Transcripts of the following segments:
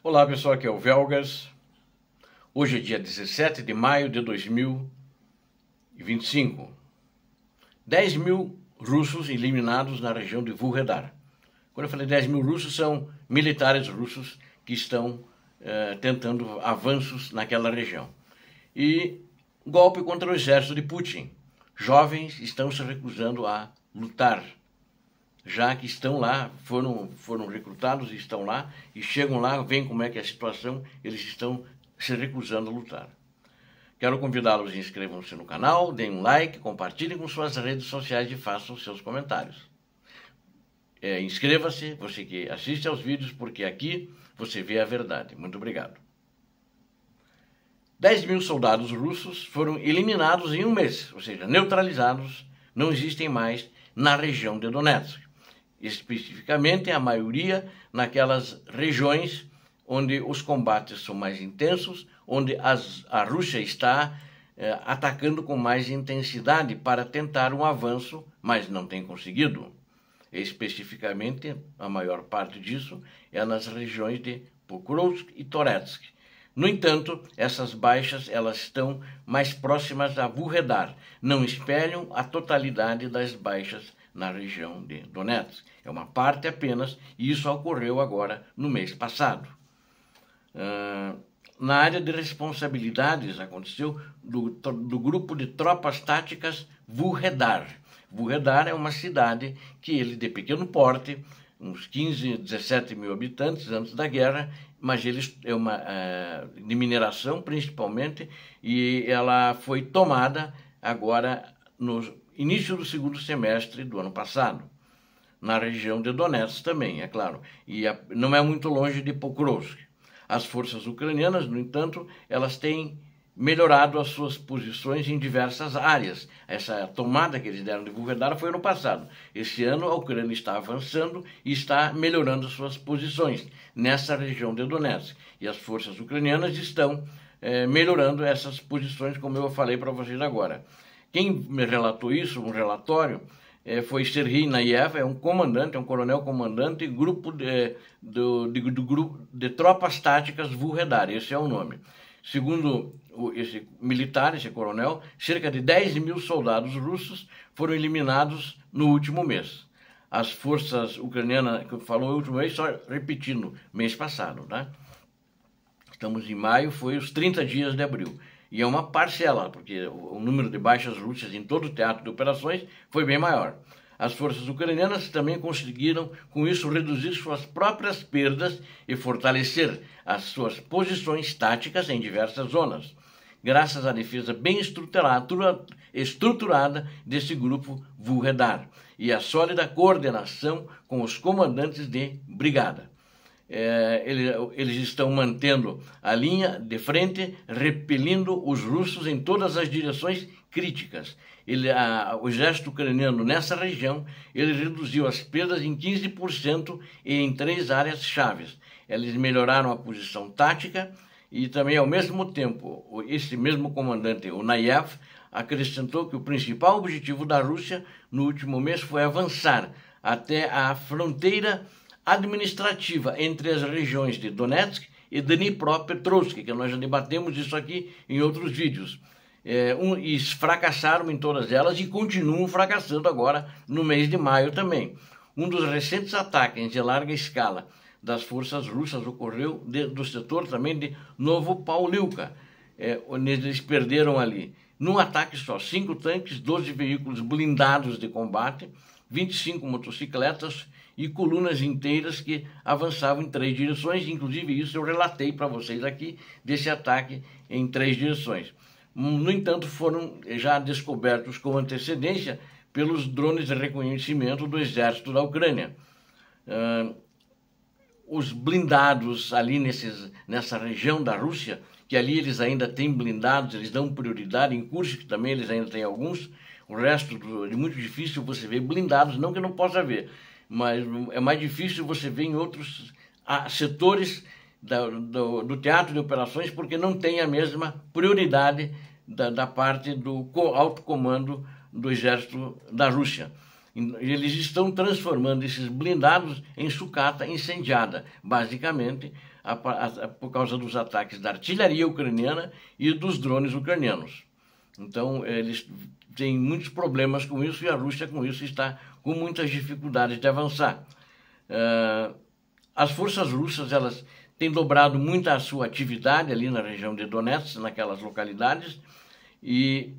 Olá pessoal, aqui é o Velgas. Hoje é dia 17 de maio de 2025. 10 mil russos eliminados na região de Vuhledar. Quando eu falei 10 mil russos, são militares russos que estão tentando avanços naquela região. E golpe contra o exército de Putin. Jovens estão se recusando a lutar, já que estão lá, foram recrutados e estão lá, e chegam lá, veem como é que é a situação, eles estão se recusando a lutar. Quero convidá-los a inscrevam-se no canal, deem um like, compartilhem com suas redes sociais e façam seus comentários. Inscreva-se, você que assiste aos vídeos, porque aqui você vê a verdade. Muito obrigado. 10 mil soldados russos foram eliminados em um mês, ou seja, neutralizados, não existem mais na região de Donetsk. Especificamente, a maioria naquelas regiões onde os combates são mais intensos, onde a Rússia está atacando com mais intensidade para tentar um avanço, mas não tem conseguido. Especificamente, a maior parte disso é nas regiões de Pokrovsk e Toretsk. No entanto, essas baixas elas estão mais próximas a Vuhledar, não espelham a totalidade das baixas na região de Donetsk. É uma parte apenas, e isso ocorreu agora no mês passado. Na área de responsabilidades aconteceu do grupo de tropas táticas Vuhledar. Vuhledar é uma cidade que ele de pequeno porte, uns 15, 17 mil habitantes antes da guerra, mas eles é uma de mineração principalmente, e ela foi tomada agora no início do segundo semestre do ano passado, na região de Donetsk também, é claro, e não é muito longe de Pokrovsk. As forças ucranianas, no entanto, elas têm melhorado as suas posições em diversas áreas. Essa tomada que eles deram de Vuhledar foi ano passado. Esse ano a Ucrânia está avançando e está melhorando as suas posições nessa região de Donetsk. E as forças ucranianas estão melhorando essas posições, como eu falei para vocês agora. Quem me relatou isso, um relatório, foi Serhiy Nayev, é um comandante, é um coronel comandante, grupo grupo de tropas táticas Vuhledar, esse é o nome. Segundo esse militar, esse coronel, cerca de 10 mil soldados russos foram eliminados no último mês. As forças ucranianas, que falou no último mês, só repetindo, mês passado, né? Estamos em maio, foi os 30 dias de abril. E é uma parcela, porque o número de baixas russas em todo o teatro de operações foi bem maior. As forças ucranianas também conseguiram, com isso, reduzir suas próprias perdas e fortalecer as suas posições táticas em diversas zonas, graças à defesa bem estruturada desse grupo Vuhledar e à sólida coordenação com os comandantes de brigada. Eles estão mantendo a linha de frente, repelindo os russos em todas as direções críticas. O exército ucraniano nessa região, ele reduziu as perdas em 15% e em 3 áreas chaves. Eles melhoraram a posição tática e também, ao mesmo tempo, esse mesmo comandante, o Nayev, acrescentou que o principal objetivo da Rússia no último mês foi avançar até a fronteira administrativa entre as regiões de Donetsk e Dnipropetrovsk, que nós já debatemos isso aqui em outros vídeos. E fracassaram em todas elas e continuam fracassando agora no mês de maio também. Um dos recentes ataques de larga escala das forças russas ocorreu do setor também de Novopauliuka, onde eles perderam ali, num ataque só, 5 tanques, 12 veículos blindados de combate, 25 motocicletas e colunas inteiras que avançavam em 3 direções, inclusive isso eu relatei para vocês aqui, desse ataque em 3 direções. No entanto, foram já descobertos com antecedência pelos drones de reconhecimento do exército da Ucrânia. Os blindados ali nessa região da Rússia, que ali eles ainda têm blindados, eles dão prioridade, em Kursk também eles ainda têm alguns, o resto é muito difícil você ver blindados, não que não possa ver, mas é mais difícil você ver em outros setores do teatro de operações, porque não tem a mesma prioridade da parte do alto comando do exército da Rússia. Eles estão transformando esses blindados em sucata incendiada, basicamente por causa dos ataques da artilharia ucraniana e dos drones ucranianos. Então, eles têm muitos problemas com isso e a Rússia, com isso, está com muitas dificuldades de avançar. As forças russas, elas têm dobrado muito a sua atividade ali na região de Donetsk, naquelas localidades, e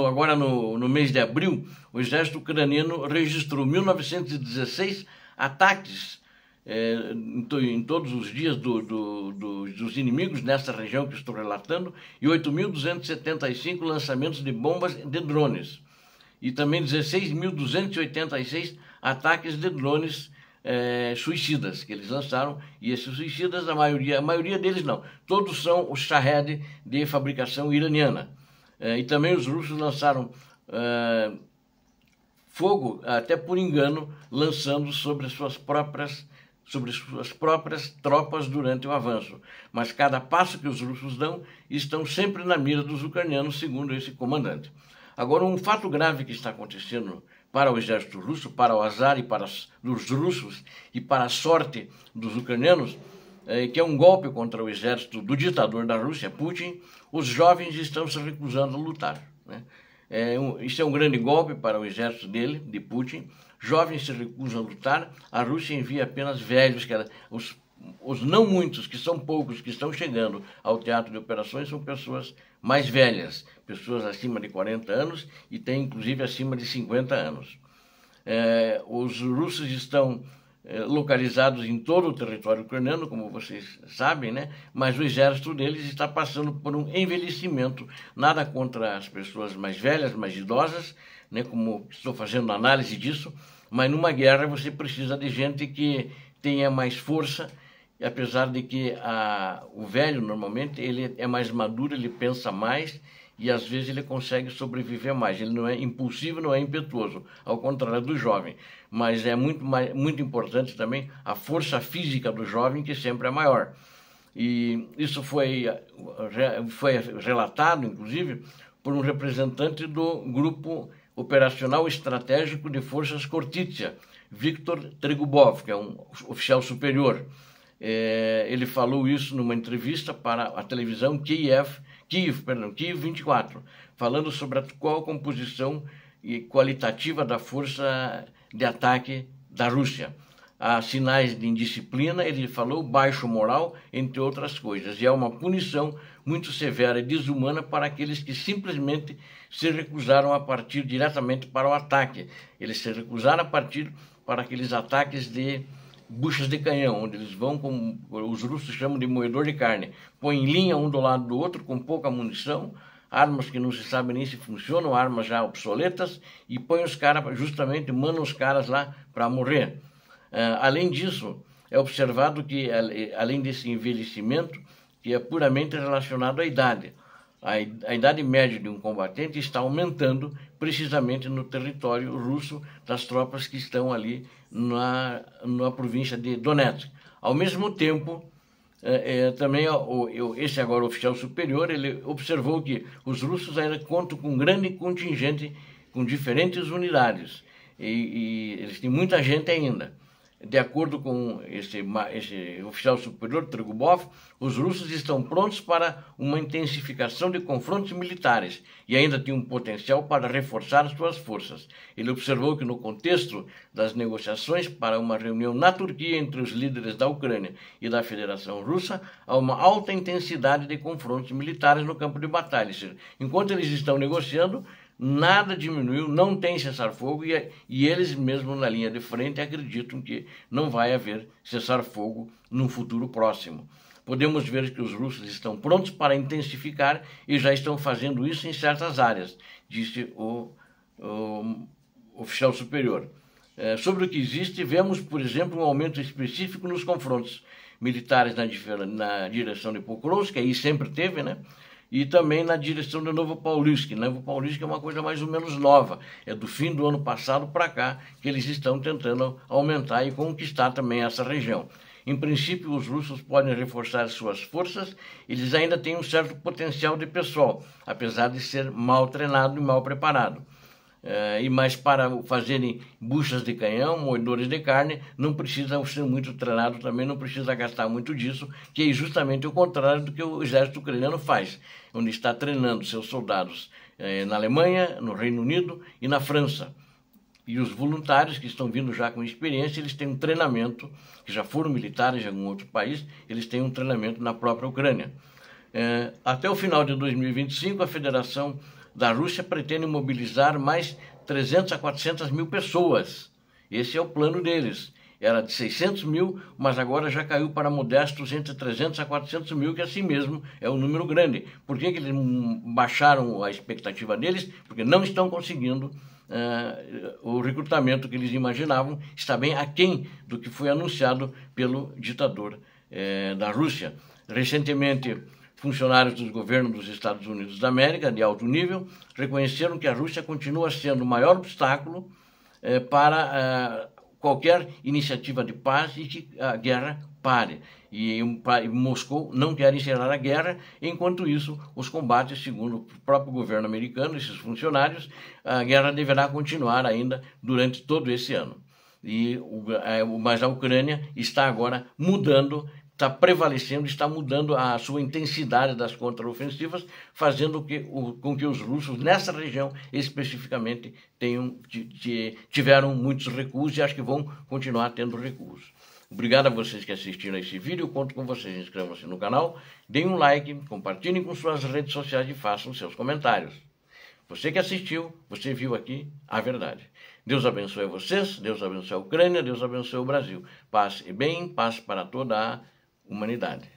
agora no mês de abril, o exército ucraniano registrou 1.916 ataques em todos os dias dos inimigos nessa região que estou relatando, e 8.275 lançamentos de bombas de drones, e também 16.286 ataques de drones suicidas que eles lançaram, e esses suicidas, a maioria deles não, todos são o Shahed de fabricação iraniana. E também os russos lançaram fogo, até por engano, lançando sobre as suas próprias tropas durante o avanço. Mas cada passo que os russos dão estão sempre na mira dos ucranianos, segundo esse comandante. Agora, um fato grave que está acontecendo para o exército russo, para o azar e para os russos e para a sorte dos ucranianos, que é um golpe contra o exército do ditador da Rússia, Putin. Os jovens estão se recusando a lutar, né? Isso é um grande golpe para o exército dele, de Putin. Jovens se recusam a lutar. A Rússia envia apenas velhos, os não muitos, que são poucos, que estão chegando ao teatro de operações, são pessoas mais velhas, pessoas acima de 40 anos e tem inclusive acima de 50 anos. Os russos estão localizados em todo o território ucraniano, como vocês sabem, né? Mas o exército deles está passando por um envelhecimento, nada contra as pessoas mais velhas, mais idosas, né? Como estou fazendo análise disso, mas numa guerra você precisa de gente que tenha mais força, e apesar de que o velho, normalmente, ele é mais maduro, ele pensa mais, e às vezes ele consegue sobreviver mais. Ele não é impulsivo, não é impetuoso, ao contrário do jovem. Mas é muito importante também a força física do jovem, que sempre é maior. E isso foi relatado, inclusive, por um representante do Grupo Operacional Estratégico de Forças Khortytsia, Viktor Tregubov, que é um oficial superior. Ele falou isso numa entrevista para a televisão Kiev 24, falando sobre qual a composição qualitativa da força de ataque da Rússia. Há sinais de indisciplina, ele falou, baixo moral, entre outras coisas, e há uma punição muito severa e desumana para aqueles que simplesmente se recusaram a partir diretamente para o ataque. Eles se recusaram a partir para aqueles ataques de buchas de canhão, onde eles vão, como os russos chamam de moedor de carne, põem em linha um do lado do outro com pouca munição, armas que não se sabe nem se funcionam, armas já obsoletas, e põem os caras, justamente mandam os caras lá para morrer. Além disso, é observado que, além desse envelhecimento, que é puramente relacionado à idade, a idade média de um combatente está aumentando precisamente no território russo das tropas que estão ali na província de Donetsk. Ao mesmo tempo, também esse agora oficial superior, ele observou que os russos ainda contam com um grande contingente, com diferentes unidades, e eles têm muita gente ainda. De acordo com esse oficial superior, Tregubov, os russos estão prontos para uma intensificação de confrontos militares e ainda têm um potencial para reforçar suas forças. Ele observou que no contexto das negociações para uma reunião na Turquia entre os líderes da Ucrânia e da Federação Russa, há uma alta intensidade de confrontos militares no campo de batalha. Ou seja, enquanto eles estão negociando, nada diminuiu, não tem cessar-fogo e eles mesmos na linha de frente acreditam que não vai haver cessar-fogo num futuro próximo. Podemos ver que os russos estão prontos para intensificar e já estão fazendo isso em certas áreas, disse o oficial superior. Sobre o que existe, vemos, por exemplo, um aumento específico nos confrontos militares na direção de Pokrovsk, aí sempre teve, né? E também na direção de Novopaulisk. Novopaulisk é uma coisa mais ou menos nova, é do fim do ano passado para cá que eles estão tentando aumentar e conquistar também essa região. Em princípio, os russos podem reforçar suas forças, eles ainda têm um certo potencial de pessoal, apesar de ser mal treinado e mal preparado. e mais para fazerem buchas de canhão, moedores de carne, não precisa ser muito treinado também, não precisa gastar muito disso, que é justamente o contrário do que o exército ucraniano faz, onde está treinando seus soldados na Alemanha, no Reino Unido e na França. E os voluntários que estão vindo já com experiência, eles têm um treinamento, que já foram militares de algum outro país, eles têm um treinamento na própria Ucrânia. Até o final de 2025, a Federação da Rússia pretende mobilizar mais 300 a 400 mil pessoas. Esse é o plano deles. Era de 600 mil, mas agora já caiu para modestos entre 300 a 400 mil, que assim mesmo é um número grande. Por que eles baixaram a expectativa deles? Porque não estão conseguindo o recrutamento que eles imaginavam, está bem aquém do que foi anunciado pelo ditador da Rússia. Recentemente, funcionários dos governos dos Estados Unidos da América, de alto nível, reconheceram que a Rússia continua sendo o maior obstáculo para qualquer iniciativa de paz e que a guerra pare. E Moscou não quer encerrar a guerra, enquanto isso, os combates, segundo o próprio governo americano, esses funcionários, a guerra deverá continuar ainda durante todo esse ano. Mas a Ucrânia está agora mudando, está prevalecendo, está mudando a sua intensidade das contraofensivas, fazendo com que os russos, nessa região especificamente, tiveram muitos recuos e acho que vão continuar tendo recuos. Obrigado a vocês que assistiram a esse vídeo, conto com vocês, inscrevam-se no canal, deem um like, compartilhem com suas redes sociais e façam seus comentários. Você que assistiu, você viu aqui a verdade. Deus abençoe vocês, Deus abençoe a Ucrânia, Deus abençoe o Brasil. Paz e bem, paz para toda a humanidade.